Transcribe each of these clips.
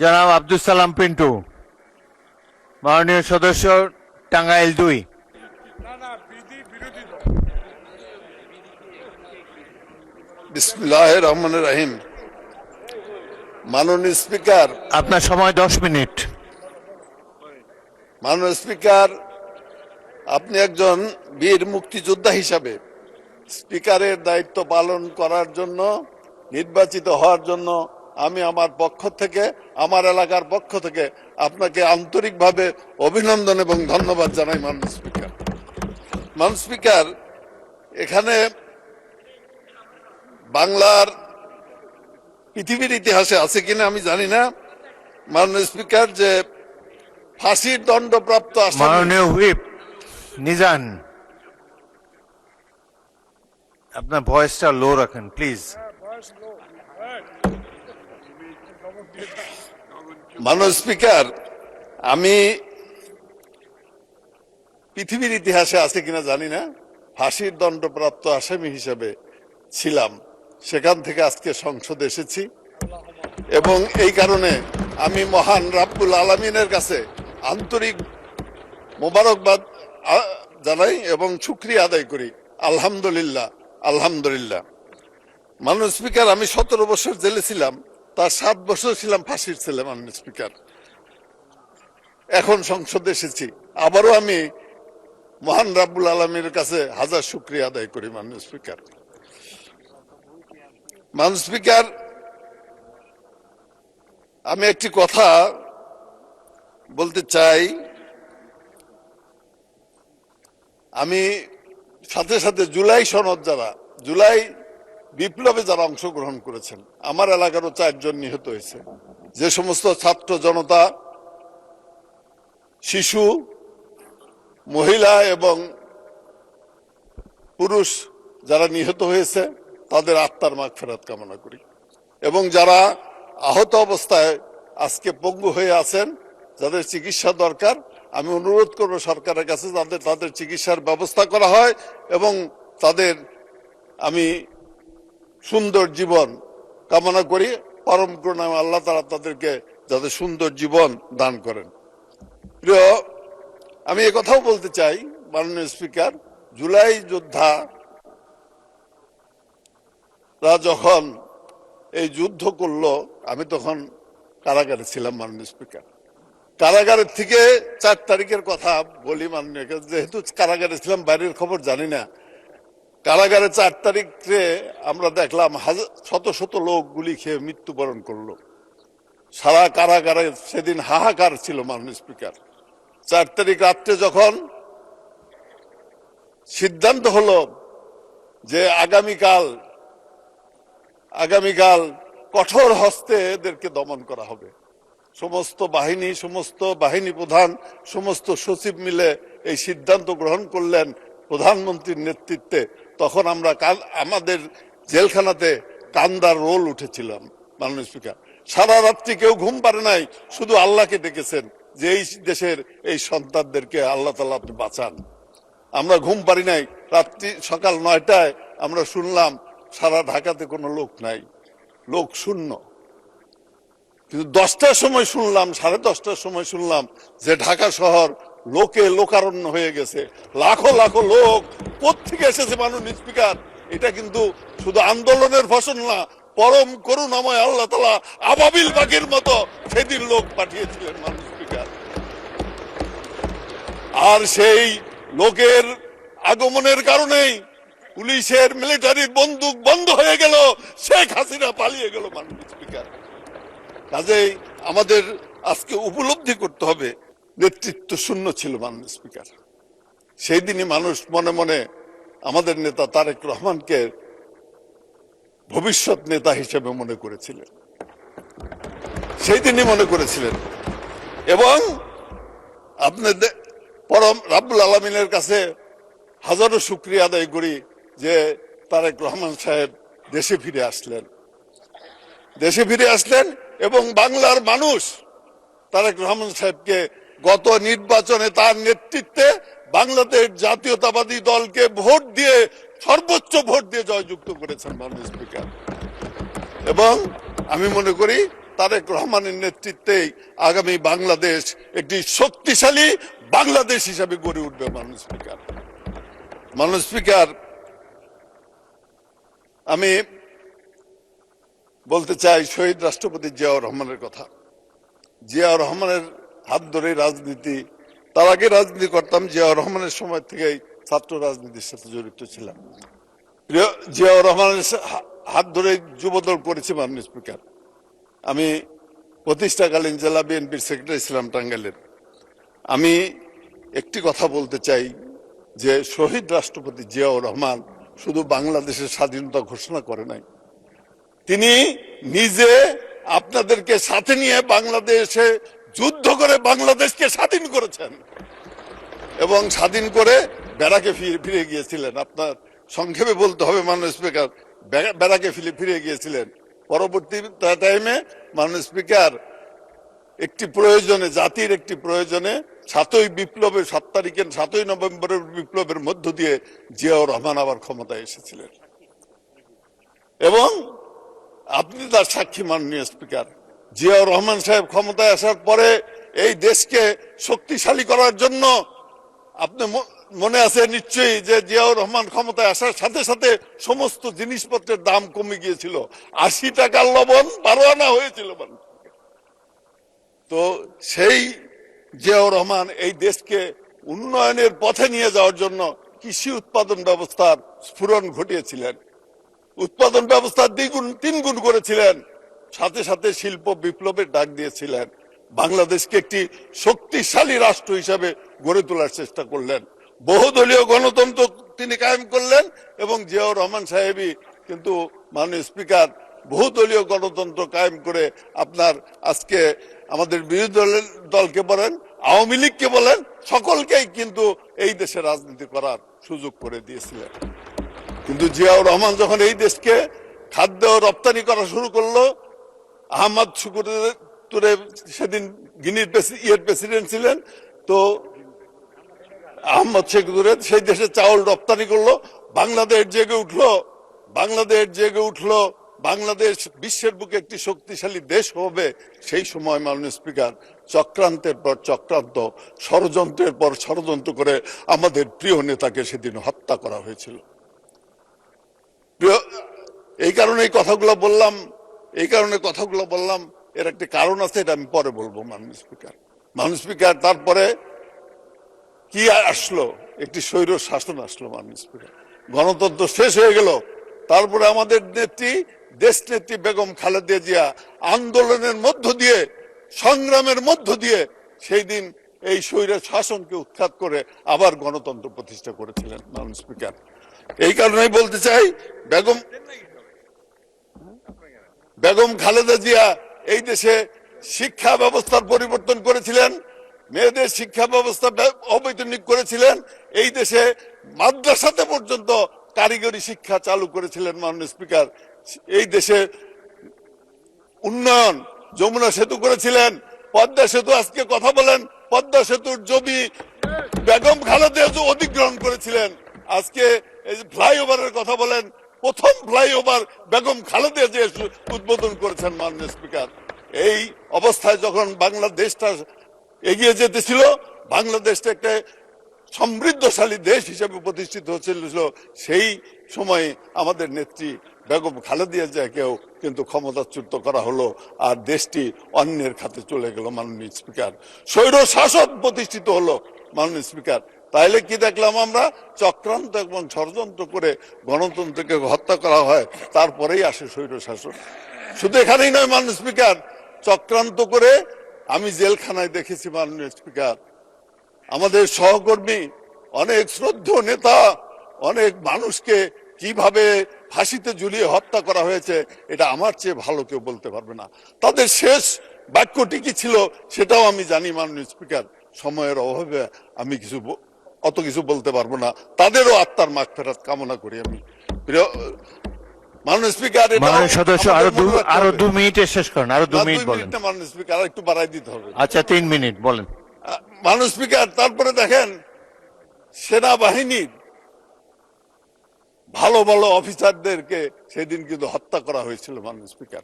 জনাব আব্দুল সালাম পিন্টু, মাননীয় সদস্য, টাঙ্গাইল 2। বিসমিল্লাহির রহমানির রহিম। মাননীয় স্পিকার, আপনার সময় 10 মিনিট। মাননীয় স্পিকার, আপনি একজন বীর মুক্তিযোদ্ধা হিসাবে স্পিকারের দায়িত্ব পালন করার জন্য নির্বাচিত হওয়ার জন্য আমি আমার পক্ষ থেকে, আমার এলাকার পক্ষ থেকে আপনাকে আন্তরিকভাবে অভিনন্দন এবং ধন্যবাদ জানাই। মাননীয় স্পিকার, মাননীয় স্পিকার, এখানে বাংলার পৃথিবীর ইতিহাসে আছে কিনা আমি জানি না, মাননীয় স্পিকার, যে ফাঁসির দণ্ডপ্রাপ্ত আসামি মাননীয় হুইপ নিজান, আপনার ভয়েসটা লো রাখেন প্লিজ। মাননীয় স্পিকার, আমি পৃথিবীর ইতিহাসে আছে কিনা জানি না, ফাঁসির দণ্ডপ্রাপ্ত আসামি হিসেবে ছিলাম। সেখান থেকে আজকে সংসদে এসেছি এবং এই কারণে আমি মহান রাব্বুল আলামিনের কাছে আন্তরিক মোবারকবাদ জানাই এবং শুকরিয়া আদায় করি। আলহামদুলিল্লাহ, আলহামদুলিল্লাহ। মাননীয় স্পিকার, আমি 17 বছর জেলে ছিলাম, তার 7 বছর ছিলাম ফাঁসির ছেলে। মাননীয় স্পিকার, এখন সংসদে এসেছি, আবারও আমি মহান রাব্বুল আলামিনের কাছে হাজার শুকরিয়া আদায় করি। মাননীয় স্পিকার, মাননীয় স্পিকার, আমি একটি কথা বলতে চাই। আমি সাথে সাথে জুলাই সনদ, জুলাই বিপ্লবে যারা অংশগ্রহণ করেছেন, আমার এলাকারও 4 জন নিহত হয়েছে। যে সমস্ত ছাত্র জনতা, শিশু, মহিলা এবং পুরুষ যারা নিহত হয়েছে, তাদের আত্মার মাগফিরাত কামনা করি। এবং যারা আহত অবস্থায় আজকে পঙ্গু হয়ে আছেন, যাদের চিকিৎসা দরকার, আমি অনুরোধ করব সরকারের কাছে তাদের চিকিৎসার ব্যবস্থা করা হয় এবং তাদের আমি সুন্দর জীবন কামনা করি। পরম করুণাময় আল্লাহ তাআলা তাদেরকে যাতে সুন্দর জীবন দান করেন। প্রিয়, আমি কথাও বলতে চাই, মাননীয় স্পিকার, জুলাই যোদ্ধারা যখন এই যুদ্ধ করলো, আমি তখন কারাগারে ছিলাম। মাননীয় স্পিকার, কারাগারের থেকে 4 তারিখের কথা বলি। মাননীয়, যেহেতু কারাগারে ছিলাম, বাইরের খবর জানি না। কারাগারে 4 তারিখে আমরা দেখলাম শত শত লোক গুলি খেয়ে মৃত্যুবরণ করলো। সারা কারাগারে সেদিন হাহাকার ছিল। মাননীয় স্পিকার, 4 তারিখ রাত্রে যখন সিদ্ধান্ত হলো যে আগামীকাল কঠোর হস্তে এদেরকে দমন করা হবে, সমস্ত বাহিনী প্রধান, সমস্ত সচিব মিলে এই সিদ্ধান্ত গ্রহণ করলেন প্রধানমন্ত্রীর নেতৃত্বে। তখন আমরা আমাদের জেলখানাতে কান্দার রোল উঠেছিলাম। মাননীয় স্পিকার, সারা রাত্রি কেউ ঘুম পারে নাই, শুধু আল্লাহকে ডেকেছেন যে এই দেশের এই সন্তানদেরকে আল্লাহ তাআলা আপনি বাঁচান। আমরা ঘুম পারি নাই। সকাল 9টায় আমরা শুনলাম সারা ঢাকাতে কোনো লোক নাই, লোক শূন্য। কিন্তু 10টার সময় শুনলাম, 10:30টার সময় শুনলাম যে ঢাকা শহর লোকে লোকারণ্য হয়ে গেছে। লাখো লাখো লোক কোত্থেকে এসেছে। মাননীয় স্পিকার, এটা কিন্তু শুধু আন্দোলনের ফসল না, পরম করুণাময় আল্লাহ তাআলা আবাবিল পাখির মতো সেদিন লোক পাঠিয়েছিলেন। মাননীয় স্পিকার, আর সেই লোকের আগমনের কারণেই পুলিশের, মিলিটারির বন্দুক বন্ধ হয়ে গেল, শেখ হাসিনা পালিয়ে গেল। মাননীয় স্পিকার, কাজেই আমাদের আজকে উপলব্ধি করতে হবে নেতৃত্ব শূন্য ছিল। মাননীয় স্পিকার, সেই দিনই মানুষ মনে মনে আমাদের নেতা তারেক রহমানকে ভবিষ্যৎ নেতা হিসেবে মনে করেছিলেন, সেই দিনই মনে করেছিলেন। এবং আপনাদের পরম রাব্বুল আলামিনের কাছে হাজারো শুকরিয়া আদায় করি যে তারেক রহমান সাহেব দেশে ফিরে আসলেন এবং বাংলার মানুষ তারেক রহমান সাহেবকে গত নির্বাচনে তার নেতৃত্বে বাংলাদেশ জাতীয়তাবাদী দলকে ভোট দিয়ে, সর্বোচ্চ ভোট দিয়ে জয়যুক্ত করেছেন। মাননীয় স্পিকার, এবং আমি মনে করি তারেক রহমানের নেতৃত্বেই আগামী বাংলাদেশ একটি শক্তিশালী বাংলাদেশ হিসাবে গড়ে উঠবে। মাননীয় স্পিকার, আমি বলতে চাই শহীদ রাষ্ট্রপতি জিয়াউর রহমানের কথা। জিয়াউর রহমানের হাত ধরে রাজনীতি, তার আগে রাজনীতি করতাম, জিয়াউর রহমানের সময় থেকেই ছাত্র রাজনীতির সাথে জড়িত ছিলাম। জিয়াউর রহমানের হাত ধরে যুবদল করেছি। মাননীয় স্পিকার, আমি প্রতিষ্ঠাকালীন জেলা বিএনপির সেক্রেটারি ছিলাম টাঙ্গাইলের। আমি একটি কথা বলতে চাই যে শহীদ রাষ্ট্রপতি জিয়াউর রহমান শুধু বাংলাদেশের স্বাধীনতা ঘোষণা করে নাই, তিনি নিজে আপনাদেরকে সাথে নিয়ে বাংলাদেশে যুদ্ধ করে বাংলাদেশকে স্বাধীন করেছেন এবং স্বাধীন করে ব্যারাকে ফিরে গিয়েছিলেন। আপনার সংক্ষেপে বলতে হবে মাননীয় স্পিকার, ব্যারাকে ফিরে গিয়েছিলেন। পরবর্তী টাইমে মাননীয় স্পিকার একটি প্রয়োজনে, জাতির একটি প্রয়োজনে 7ই নভেম্বরের বিপ্লবের মধ্য দিয়ে জিয়াউর রহমান আবার ক্ষমতায় এসেছিলেন এবং আপনি তার সাক্ষী। মাননীয় স্পিকার, জিয়াউর রহমান সাহেব ক্ষমতায় আসার পরে এই দেশকে শক্তিশালী করার জন্য, আপনি মনে আছে নিশ্চয়ই যে জিয়াউর রহমান ক্ষমতায় আসার সাথে সাথে সমস্ত জিনিসপত্রের দাম কমে গিয়েছিল, 80 টাকার লবণ 12 আনা হয়েছিল। তো সেই জিয়াউর রহমান এই দেশকে উন্নয়নের পথে নিয়ে যাওয়ার জন্য কৃষি উৎপাদন ব্যবস্থার স্ফুরণ ঘটিয়েছিলেন, উৎপাদন ব্যবস্থা 2 গুণ করেছিলেন, সাথে সাথে শিল্প বিপ্লবের ডাক দিয়েছিলেন, বাংলাদেশকে একটি শক্তিশালী রাষ্ট্র হিসাবে গড়ে তোলার চেষ্টা করলেন, বহুদলীয় গণতন্ত্র তিনি কায়েম করলেন এবং জিয়াউর রহমান সাহেবই কিন্তু মাননীয় স্পিকার বহুদলীয় গণতন্ত্র কায়েম করে আপনার আজকে আমাদের বিরোধী দলকে বলেন, আওয়ামী লীগকে বলেন, সকলকেই কিন্তু এই দেশে রাজনীতি করার সুযোগ করে দিয়েছিলেন। কিন্তু জিয়াউর রহমান যখন এই দেশকে খাদ্য রপ্তানি করা শুরু করলো, আহমদ শুকুরে সেদিন গিনির প্রেসিডেন্ট ছিলেন, তো আহমদ শেখুরে সেই দেশে চাউল রপ্তানি করলো, বাংলাদেশ জেগে উঠলো, বাংলাদেশ বিশ্বের বুকে একটি শক্তিশালী দেশ হবে। সেই সময় মাননীয় স্পিকার চক্রান্তের পর চক্রান্ত, ষড়যন্ত্রের পর ষড়যন্ত্র করে আমাদের প্রিয় নেতাকে সেদিন হত্যা করা হয়েছিল। এই কারণে কথাগুলো বললাম, এর একটি কারণ আছে, এটা আমি পরে বলবো। মাননীয় স্পিকার, তারপরে কি আসলো? একটি স্বৈর শাসন আসলো। মাননীয় স্পিকার, গণতন্ত্র শেষ হয়ে গেল। তারপরে আমাদের দেশ নেত্রী বেগম খালেদা জিয়া আন্দোলনের মধ্য দিয়ে, সংগ্রামের মধ্য দিয়ে সেই দিন এই স্বৈর শাসনকে উৎখাত করে আবার গণতন্ত্র প্রতিষ্ঠা করেছিলেন। মাননীয় স্পিকার, এই কারণেই বলতে চাই, বেগম খালেদা জিয়া এই দেশে শিক্ষা ব্যবস্থার পরিবর্তন করেছিলেন, মেয়েদের শিক্ষা ব্যবস্থা অবৈতনিক করেছিলেন, এই দেশে মাদ্রাসাতে পর্যন্ত কারিগরি শিক্ষা চালু করেছিলেন। মাননীয় স্পিকার, এই দেশে উন্নয়ন, যমুনা সেতু করেছিলেন, পদ্মা সেতু, আজকে কথা বলেন, পদ্মা সেতুর জমি বেগম খালেদা অধিগ্রহণ করেছিলেন। আজকে এই ফ্লাইওভারের কথা বলেন, প্রথম ফ্লাইওভার বেগম খালেদা জিয়া উদ্বোধন করেছেন। মাননীয় স্পিকার, এই অবস্থায় যখন বাংলাদেশটা এগিয়ে যেতেছিল, বাংলাদেশটা একটা সমৃদ্ধশালী দেশ হিসেবে প্রতিষ্ঠিত হচ্ছিল, সেই সময়ে আমাদের নেত্রী বেগম খালেদা জিয়াকেও কিন্তু ক্ষমতাচ্যুত করা হলো, আর দেশটি অন্যের খাতে চলে গেল। মাননীয় স্পিকার, স্বৈর শাসন প্রতিষ্ঠিত হলো। মাননীয় স্পিকার, তাইলে কি দেখলাম আমরা? চক্রান্ত এবং ষড়যন্ত্র করে গণতন্ত্রকে হত্যা করা হয়, তারপরেই আসে স্বৈর শাসন। শুধু এখানেই নয় মাননীয় স্পিকার, চক্রান্ত করে আমি জেলখানায় দেখেছি। মাননীয় স্পিকার, আমাদের সহকর্মী, অনেক শ্রদ্ধেয় নেতা, অনেক মানুষকে কিভাবে ফাঁসিতে ঝুলিয়ে হত্যা করা হয়েছে, এটা আমার চেয়ে ভালো কেউ বলতে পারবে না। তাদের শেষ বাক্যটি কি ছিল সেটাও আমি জানি। মাননীয় স্পিকার, সময়ের অভাবে আমি অত কিছু বলতে পারবো না। তাদেরও আত্মার মাগফিরাত কামনা করি আমি। মাননীয় স্পিকার, মাননীয় সদস্য আরো 2 মিনিটে শেষ করেন, আরো 2 মিনিট বলেন। মাননীয় স্পিকার, আর একটু বাড়াই দিতে হবে। আচ্ছা, 3 মিনিট বলেন। মাননীয় স্পিকার, তারপরে দেখেন সেনাবাহিনীর ভালো ভালো অফিসারদেরকে সেদিন কিন্তু হত্যা করা হয়েছিল। মাননীয় স্পিকার,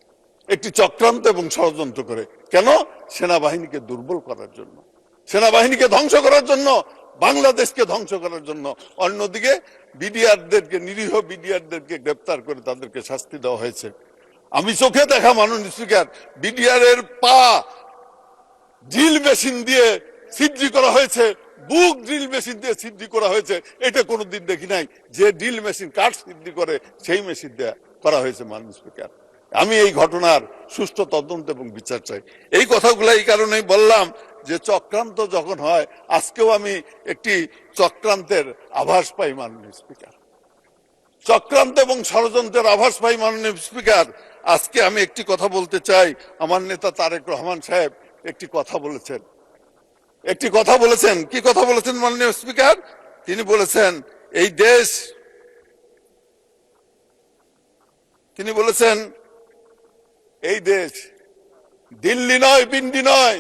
একটি চক্রান্ত এবং ষড়যন্ত্র করে। কেন? সেনাবাহিনীকে দুর্বল করার জন্য, সেনাবাহিনীকে ধ্বংস করার জন্য, বাংলাদেশকে ধ্বংস করার জন্য। অন্যদিকে বিডিআরদেরকে, নিরীহ বিডিআরদেরকে গ্রেপ্তার করে তাদেরকে শাস্তি দেওয়া হয়েছে। আমি চোখে দেখা, মাননীয় স্পিকার, বিডিআর এর পা ড্রিল মেশিন দিয়ে ছিদ্রি করা হয়েছে, বুক ড্রিল মেশিন দিয়ে ছিদ্রি করা হয়েছে। এটা কোনোদিন দেখি নাই। যে ড্রিল মেশিন কাঠ ছিদ্রি করে সেই মেশিন দিয়ে করা হয়েছে। মাননীয় স্পিকার, আমি এই ঘটনার সুষ্ঠু তদন্ত এবং বিচার চাই। এই কথাগুলো এই কারণেই বললাম যে চক্রান্ত যখন হয়, আজকেও আমি একটি চক্রান্তের আভাস পাই মাননীয় স্পিকার, চক্রান্ত এবং ষড়যন্ত্রের আভাস পাই মাননীয় স্পিকার। আজকে আমি একটি কথা বলতে চাই। আমার নেতা তারেক রহমান সাহেব একটি কথা বলেছেন, একটি কথা বলেছেন। কি কথা বলেছেন মাননীয় স্পিকার? তিনি বলেছেন এই দেশ, তিনি বলেছেন এই দেশ দিল্লি নয়, পিন্ডি নয়,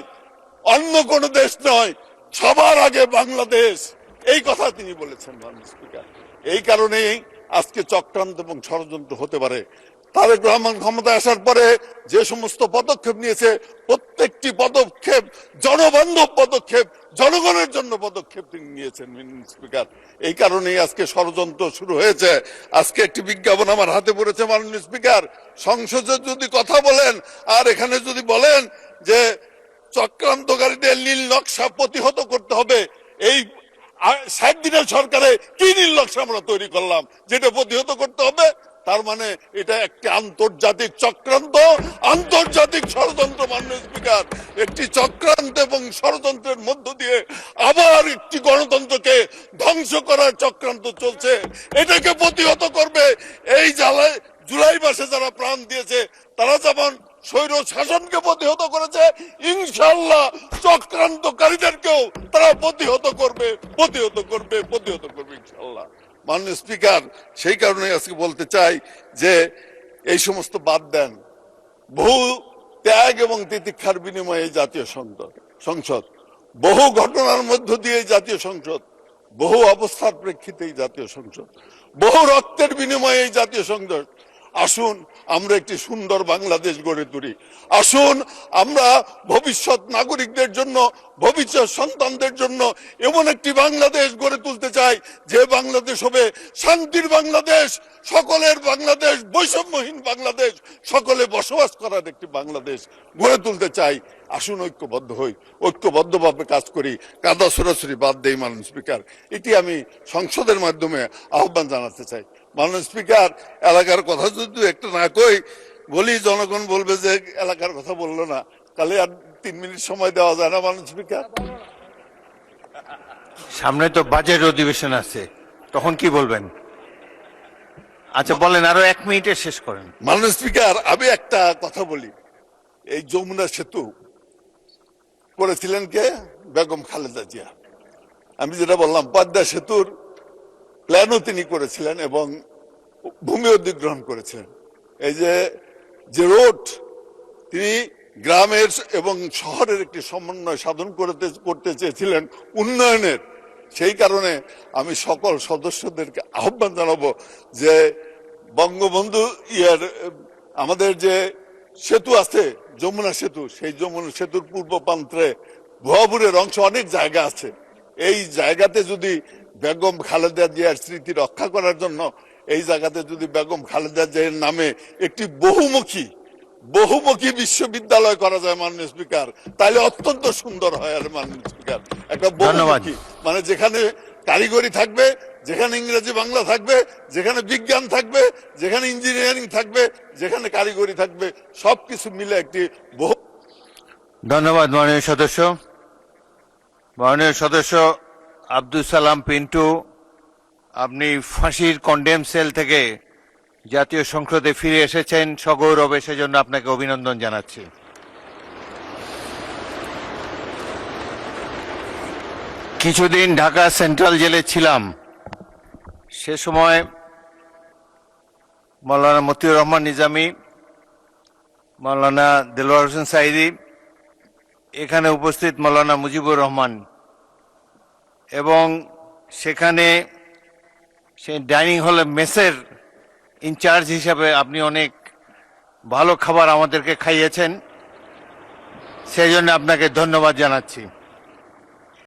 অন্য কোন দেশ নয়, সবার আগে বাংলাদেশ। এই কথা তিনি বলেছেন মাননীয় স্পিকার। এই কারণেই আজকে চক্রান্ত এবং ষড়যন্ত্র হতে পারে। তারেক রহমান ক্ষমতায় আসার পরে যে সমস্ত পদক্ষেপ নিয়েছে, প্রত্যেকটি পদক্ষেপ জনবান্ধব পদক্ষেপ, জনগণের জন্য পদক্ষেপ তিনি নিয়েছেন মাননীয় স্পিকার। এই কারণেই আজকে ষড়যন্ত্র শুরু হয়েছে। আজকে একটি বিজ্ঞাপন আমার হাতে পড়েছে মাননীয় স্পিকার, সংসদে যদি কথা বলেন আর এখানে যদি বলেন যে চক্রান্তকারীদের নীল নকশা প্রতিহত করতে হবে, এই 60 দিনের সরকারে কি নীল নকশা আমরা তৈরি করলাম যেটা প্রতিহত করতে হবে? তার মানে এটা একটি আন্তর্জাতিক চক্রান্ত, আন্তর্জাতিক ষড়যন্ত্র মাননীয় স্পিকার। একটি চক্রান্ত এবং ষড়যন্ত্রের মধ্য দিয়ে আবার একটি গণতন্ত্রকে ধ্বংস করার চক্রান্ত চলছে। এটাকে প্রতিহত করবে। এই জ্বালায় জুলাই মাসে যারা প্রাণ দিয়েছে, তারা যেমন স্বৈর শাসনকে প্রতিহত করেছে, ইনশাল্লাহ চক্রান্তকারীদেরকেও তারা প্রতিহত করবে, প্রতিহত করবে, প্রতিহত করবে ইনশাল্লাহ। মাননীয় স্পিকার, সেই কারণে আজকে বলতে চাই যে এই সমস্ত বাদ দেন। বহু ত্যাগ এবং তিতিক্ষার বিনিময়ে এই জাতীয় সংসদ, বহু ঘটনার মধ্য দিয়ে এই জাতীয় সংসদ, বহু অবস্থার প্রেক্ষিতে এই জাতীয় সংসদ, বহু রক্তের বিনিময়ে এই জাতীয় সংসদ। আসুন আমরা একটি সুন্দর বাংলাদেশ গড়ে তুলি। আসুন আমরা ভবিষ্যৎ নাগরিকদের জন্য, ভবিষ্যৎ সন্তানদের জন্য এমন একটি বাংলাদেশ গড়ে তুলতে চাই যে বাংলাদেশ হবে শান্তির বাংলাদেশ, সকলের বাংলাদেশ, বৈষম্যহীন বাংলাদেশ, সকলে বসবাস করার একটি বাংলাদেশ গড়ে তুলতে চাই। আসুন ঐক্যবদ্ধ হই, ঐক্যবদ্ধভাবে কাজ করি, কাদা সরাসরি বাদ দেই মাননীয় স্পিকার। এটি আমি সংসদের মাধ্যমে আহ্বান জানাতে চাই। মাননীয় স্পিকার, এলাকার কথা যদি একটা না কই বলি, জনগণ বলবে যে এলাকার কথা বললো না। তাহলে আর 3 মিনিট সময় দেওয়া যায় না মাননীয় স্পিকার? সামনে তো বাজেট অধিবেশন আছে, তখন কি বলবেন? আচ্ছা বলেন, আরো 1 মিনিটে শেষ করেন। মাননীয় স্পিকার, আমি একটা কথা বলি। এই যমুনা সেতু করেছিলেন কে? বেগম খালেদা জিয়া। আমি যেটা বললাম, পদ্মা সেতুর প্ল্যানও তিনি করেছিলেন এবং ভূমি অধিগ্রহণ করেছিলেন। এই যে রোড, তিনি গ্রামের এবং শহরের একটি সমন্বয় সাধন করতে চেয়েছিলেন উন্নয়নের। সেই কারণে আমি সকল সদস্যদেরকে আহ্বান জানাবো যে বঙ্গবন্ধু আমাদের যে সেতু আছে, যমুনা সেতু, সেই যমুনা সেতুর পূর্ব প্রান্তে ভুয়াপুরের অংশ অনেক জায়গা আছে। এই জায়গাতে যদি বেগম খালেদা জিয়ার স্মৃতি রক্ষা করার জন্য এই জায়গাতে যদি বেগম খালেদা জিয়ার নামে একটি বহুমুখী বিশ্ববিদ্যালয় করা যায় মাননীয় স্পিকার, তাহলে অত্যন্ত সুন্দর হয়। আর মাননীয় স্পিকার, একটা বহুমুখী, মানে যেখানে কারিগরি থাকবে, যেখানে ইংরেজি বাংলা থাকবে, যেখানে বিজ্ঞান থাকবে, যেখানে ইঞ্জিনিয়ারিং থাকবে, যেখানে কারিগরি থাকবে, সবকিছু মিলে একটি বহু। ধন্যবাদ মাননীয় সদস্য। মাননীয় সদস্য আব্দুল সালাম পিন্টু, আপনি ফাঁসির কন্ডেম সেল থেকে জাতীয় সংসদে ফিরে এসেছেন সগৌরবে, সেজন্য আপনাকে অভিনন্দন জানাচ্ছি। কিছুদিন ঢাকা সেন্ট্রাল জেলে ছিলাম, সে সময় মাওলানা মতিউর রহমান নিজামী, মাওলানা দেলোয়ার হোসেন সাইদি, এখানে উপস্থিত মাওলানা মুজিবুর রহমান, এবং সেখানে সেই ডাইনিং হলে মেসের ইনচার্জ হিসাবে আপনি অনেক ভালো খাবার আমাদেরকে খাইয়েছেন, সেই জন্য আপনাকে ধন্যবাদ জানাচ্ছি।